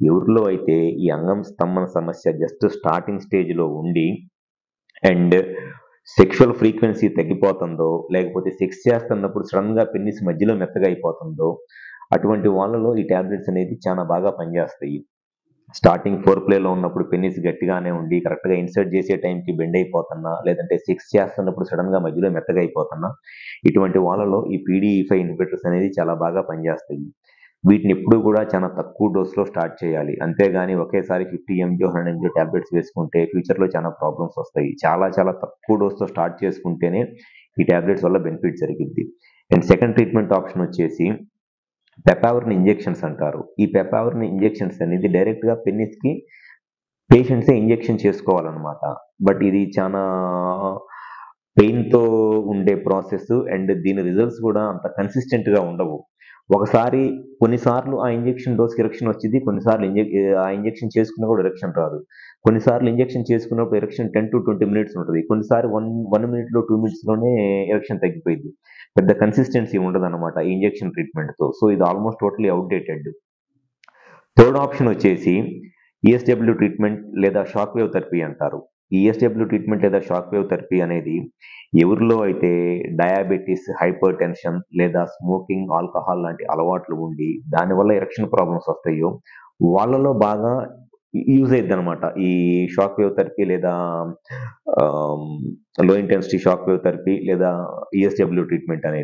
ఎవరిలో అయితే ఈ అంగం స్తంభన సమస్య జస్ట్ స్టార్టింగ్ స్టేజ్‌లో ఉండి అండ్ సెక్షువల్ ఫ్రీక్వెన్సీ తగ్గిపోతుందో, లేకపోతే సెక్స్ చేస్తున్నప్పుడు సడెన్‌గా పెనిస్ మధ్యలో మెత్తగా అయిపోతుందో, అటువంటి వాళ్ళలో ఈ టాబ్లెట్స్ అనేది చాలా బాగా పనిచేస్తాయి. స్టార్టింగ్ ఫోర్ ప్లేలో ఉన్నప్పుడు పెనిస్ గట్టిగానే ఉండి కరెక్ట్‌గా ఇన్సర్ట్ చేసే టైంకి బెండ్ అయిపోతున్నా, లేదంటే సెక్స్ చేస్తున్నప్పుడు సడెన్‌గా మధ్యలో మెత్తగా అయిపోతున్నా, ఇటువంటి వాళ్ళలో ఈ పీడీఈ5 ఇన్హిబిటర్స్ అనేది చాలా బాగా పనిచేస్తాయి. వీటిని ఎప్పుడూ కూడా చాలా తక్కువ డోస్‌లో స్టార్ట్ చేయాలి. అంతేగాని ఒకేసారి 50 ఎంజీ, 100 ఎంజీ టాబ్లెట్స్ వేసుకుంటే ఫ్యూచర్‌లో చాలా ప్రాబ్లమ్స్ వస్తాయి. చాలా చాలా తక్కువ డోస్‌తో స్టార్ట్ చేసుకుంటేనే ఈ టాబ్లెట్స్ వల్ల బెనిఫిట్ జరిగిద్ది. అండ్ సెకండ్ ట్రీట్మెంట్ ఆప్షన్ వచ్చేసి పెపావరిన్ ఇంజెక్షన్స్ అంటారు. ఈ పెపావరిన్ ఇంజెక్షన్స్ అనేది డైరెక్ట్‌గా పెనిస్‌కి పేషెంట్సే ఇంజెక్షన్ చేసుకోవాలనమాట. బట్ ఇది చానా పెయిన్‌తో ఉండే ప్రాసెస్ అండ్ దీని రిజల్ట్స్ కూడా అంత కన్సిస్టెంట్‌గా ఉండవు. ఒకసారి కొన్నిసార్లు ఆ ఇంజెక్షన్ డోస్‌కి ఎరెక్షన్ వచ్చిద్ది. కొన్నిసార్లు ఆ ఇంజెక్షన్ చేసుకున్నా కూడా ఎరెక్షన్ రాదు. కొన్నిసార్లు ఇంజెక్షన్ చేసుకున్నప్పుడు ఎరెక్షన్ 10-20 మినిట్స్ ఉంటది. కొన్నిసారి 1 మినిట్‌లో, 2 మినిట్స్‌లోనే ఎరెక్షన్ తగ్గిపోయిద్ది. పెద్ద కన్సిస్టెన్సీ ఉండదనమాట ఈ ఇంజెక్షన్ ట్రీట్మెంట్‌తో. సో, ఇది almost totally outdated. Third option వచ్చేసి ఈఎస్‌డబ్ల్యూ ట్రీట్మెంట్ లేదా షాక్ వేవ్ థెరపీ అంటారు. ఈ ఈఎస్‌డబ్ల్యూ ట్రీట్మెంట్ లేదా షాక్ వేవ్ థెరపీ అనేది ఎవరిలో అయితే డయాబెటిస్, హైపర్ టెన్షన్ లేదా స్మోకింగ్, ఆల్కహాల్ లాంటి అలవాట్లు ఉండి దానివల్ల ఎరెక్షన్ ప్రాబ్లమ్స్ వస్తాయో వాళ్ళలో బాగా యూజ్ అయిద్దనమాట. ఈ షాక్ వేవ్ థెరపీ లేదా ఆహ్, లో ఇంటెన్సిటీ షాక్ వేవ్ థెరపీ లేదా ఈఎస్‌డబ్ల్యూ ట్రీట్మెంట్ అనేది.